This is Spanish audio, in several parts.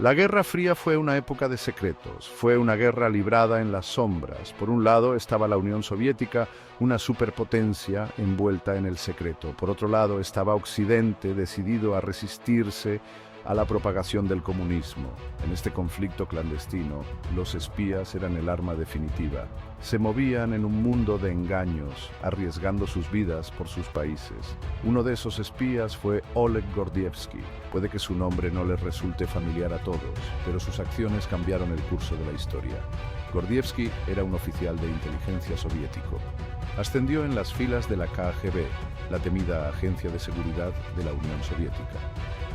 La Guerra Fría fue una época de secretos, fue una guerra librada en las sombras. Por un lado estaba la Unión Soviética, una superpotencia envuelta en el secreto. Por otro lado estaba Occidente, decidido a resistirse a la propagación del comunismo. En este conflicto clandestino, los espías eran el arma definitiva. Se movían en un mundo de engaños, arriesgando sus vidas por sus países. Uno de esos espías fue Oleg Gordievsky. Puede que su nombre no les resulte familiar a todos, pero sus acciones cambiaron el curso de la historia. Gordievsky era un oficial de inteligencia soviético. Ascendió en las filas de la KGB, la temida agencia de seguridad de la Unión Soviética.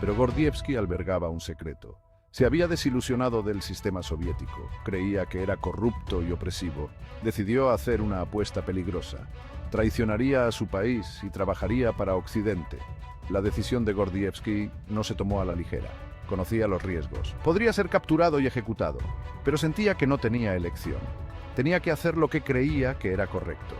Pero Gordievsky albergaba un secreto. Se había desilusionado del sistema soviético, creía que era corrupto y opresivo. Decidió hacer una apuesta peligrosa. Traicionaría a su país y trabajaría para Occidente. La decisión de Gordievsky no se tomó a la ligera. Conocía los riesgos. Podría ser capturado y ejecutado, pero sentía que no tenía elección. Tenía que hacer lo que creía que era correcto.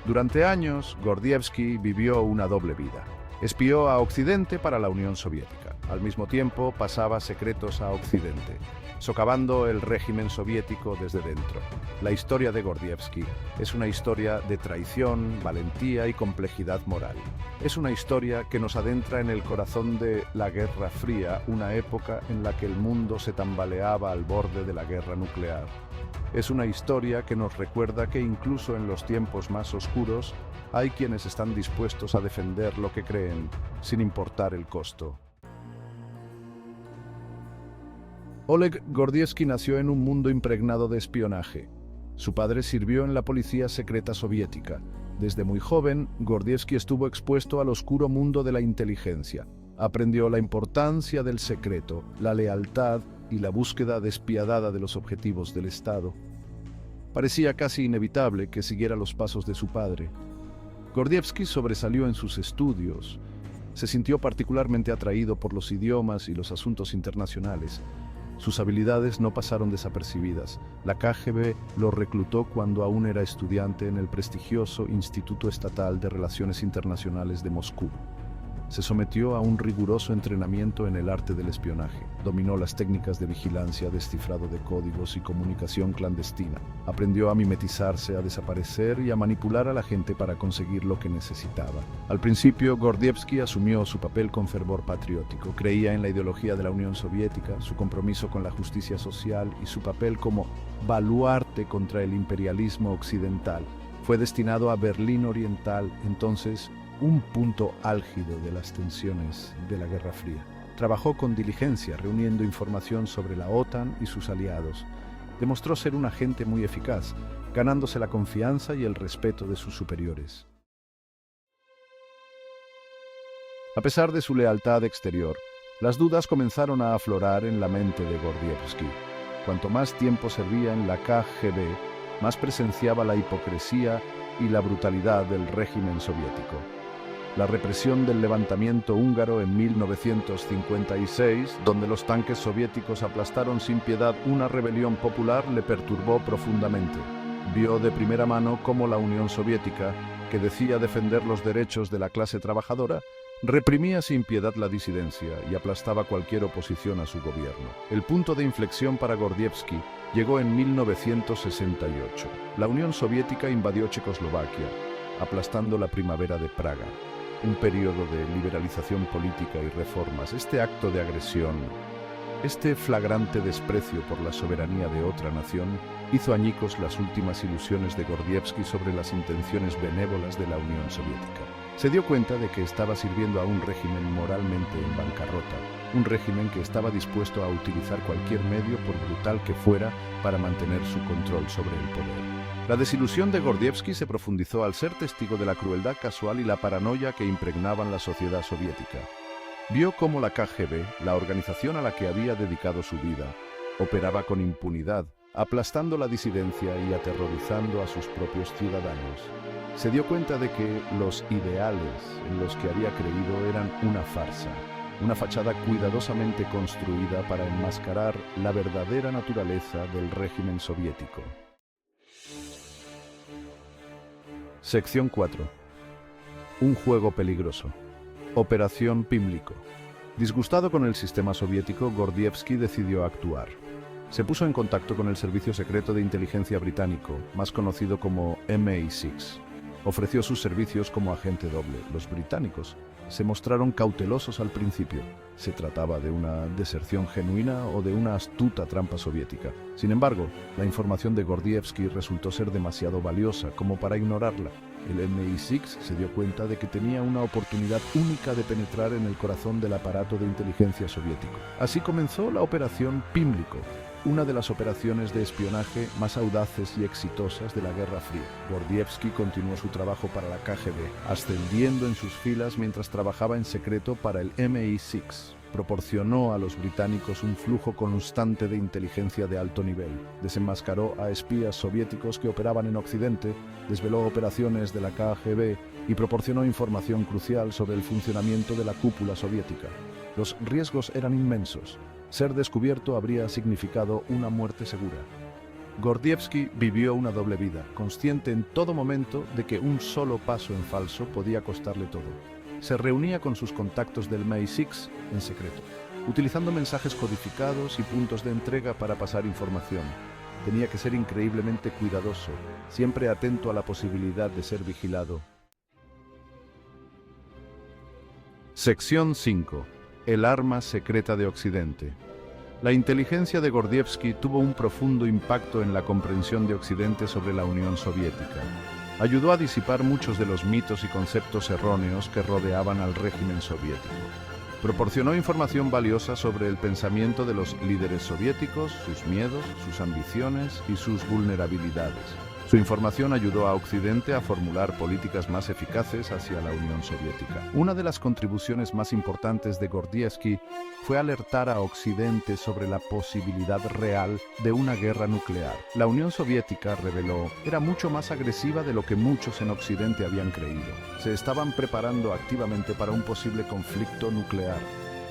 Durante años, Gordievsky vivió una doble vida. Espió a Occidente para la Unión Soviética. Al mismo tiempo, pasaba secretos a Occidente, socavando el régimen soviético desde dentro. La historia de Gordievsky es una historia de traición, valentía y complejidad moral. Es una historia que nos adentra en el corazón de la Guerra Fría, una época en la que el mundo se tambaleaba al borde de la guerra nuclear. Es una historia que nos recuerda que incluso en los tiempos más oscuros hay quienes están dispuestos a defender lo que creen, sin importar el costo. Oleg Gordievsky nació en un mundo impregnado de espionaje. Su padre sirvió en la policía secreta soviética. Desde muy joven, Gordievsky estuvo expuesto al oscuro mundo de la inteligencia. Aprendió la importancia del secreto, la lealtad y la búsqueda despiadada de los objetivos del Estado. Parecía casi inevitable que siguiera los pasos de su padre. Gordievsky sobresalió en sus estudios. Se sintió particularmente atraído por los idiomas y los asuntos internacionales. Sus habilidades no pasaron desapercibidas. La KGB lo reclutó cuando aún era estudiante en el prestigioso Instituto Estatal de Relaciones Internacionales de Moscú. Se sometió a un riguroso entrenamiento en el arte del espionaje. Dominó las técnicas de vigilancia, descifrado de códigos y comunicación clandestina. Aprendió a mimetizarse, a desaparecer y a manipular a la gente para conseguir lo que necesitaba. Al principio, Gordievsky asumió su papel con fervor patriótico. Creía en la ideología de la Unión Soviética, su compromiso con la justicia social y su papel como baluarte contra el imperialismo occidental. Fue destinado a Berlín Oriental, entonces un punto álgido de las tensiones de la Guerra Fría. Trabajó con diligencia, reuniendo información sobre la OTAN y sus aliados. Demostró ser un agente muy eficaz, ganándose la confianza y el respeto de sus superiores. A pesar de su lealtad exterior, las dudas comenzaron a aflorar en la mente de Gordievsky. Cuanto más tiempo servía en la KGB, más presenciaba la hipocresía y la brutalidad del régimen soviético. La represión del levantamiento húngaro en 1956, donde los tanques soviéticos aplastaron sin piedad una rebelión popular, le perturbó profundamente. Vio de primera mano cómo la Unión Soviética, que decía defender los derechos de la clase trabajadora, reprimía sin piedad la disidencia y aplastaba cualquier oposición a su gobierno. El punto de inflexión para Gordievsky llegó en 1968. La Unión Soviética invadió Checoslovaquia, aplastando la Primavera de Praga, un periodo de liberalización política y reformas. Este acto de agresión, este flagrante desprecio por la soberanía de otra nación, hizo añicos las últimas ilusiones de Gordievsky sobre las intenciones benévolas de la Unión Soviética. Se dio cuenta de que estaba sirviendo a un régimen moralmente en bancarrota, un régimen que estaba dispuesto a utilizar cualquier medio, por brutal que fuera, para mantener su control sobre el poder. La desilusión de Gordievsky se profundizó al ser testigo de la crueldad casual y la paranoia que impregnaban la sociedad soviética. Vio cómo la KGB, la organización a la que había dedicado su vida, operaba con impunidad, aplastando la disidencia y aterrorizando a sus propios ciudadanos. Se dio cuenta de que los ideales en los que había creído eran una farsa, una fachada cuidadosamente construida para enmascarar la verdadera naturaleza del régimen soviético. Sección 4. Un juego peligroso. Operación Pimlico. Disgustado con el sistema soviético, Gordievsky decidió actuar. Se puso en contacto con el Servicio Secreto de Inteligencia británico, más conocido como MI6. Ofreció sus servicios como agente doble. Los británicos se mostraron cautelosos al principio. ¿Se trataba de una deserción genuina o de una astuta trampa soviética? Sin embargo, la información de Gordievsky resultó ser demasiado valiosa como para ignorarla. El MI6 se dio cuenta de que tenía una oportunidad única de penetrar en el corazón del aparato de inteligencia soviético. Así comenzó la Operación Pimlico, una de las operaciones de espionaje más audaces y exitosas de la Guerra Fría. Gordievsky continuó su trabajo para la KGB, ascendiendo en sus filas mientras trabajaba en secreto para el MI6. Proporcionó a los británicos un flujo constante de inteligencia de alto nivel, desenmascaró a espías soviéticos que operaban en Occidente, desveló operaciones de la KGB y proporcionó información crucial sobre el funcionamiento de la cúpula soviética. Los riesgos eran inmensos. Ser descubierto habría significado una muerte segura. Gordievsky vivió una doble vida, consciente en todo momento de que un solo paso en falso podía costarle todo. Se reunía con sus contactos del MI6 en secreto, utilizando mensajes codificados y puntos de entrega para pasar información. Tenía que ser increíblemente cuidadoso, siempre atento a la posibilidad de ser vigilado. Sección 5. El arma secreta de Occidente. La inteligencia de Gordievsky tuvo un profundo impacto en la comprensión de Occidente sobre la Unión Soviética. Ayudó a disipar muchos de los mitos y conceptos erróneos que rodeaban al régimen soviético. Proporcionó información valiosa sobre el pensamiento de los líderes soviéticos, sus miedos, sus ambiciones y sus vulnerabilidades. Su información ayudó a Occidente a formular políticas más eficaces hacia la Unión Soviética. Una de las contribuciones más importantes de Gordievsky fue alertar a Occidente sobre la posibilidad real de una guerra nuclear. La Unión Soviética, reveló, era mucho más agresiva de lo que muchos en Occidente habían creído. Se estaban preparando activamente para un posible conflicto nuclear.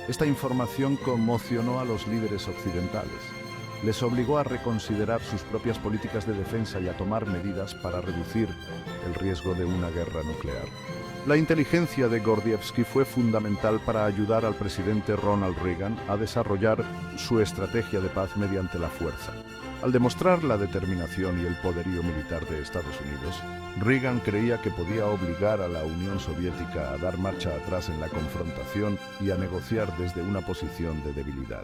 Esta información conmocionó a los líderes occidentales. Les obligó a reconsiderar sus propias políticas de defensa y a tomar medidas para reducir el riesgo de una guerra nuclear. La inteligencia de Gordievsky fue fundamental para ayudar al presidente Ronald Reagan a desarrollar su estrategia de paz mediante la fuerza. Al demostrar la determinación y el poderío militar de Estados Unidos, Reagan creía que podía obligar a la Unión Soviética a dar marcha atrás en la confrontación y a negociar desde una posición de debilidad.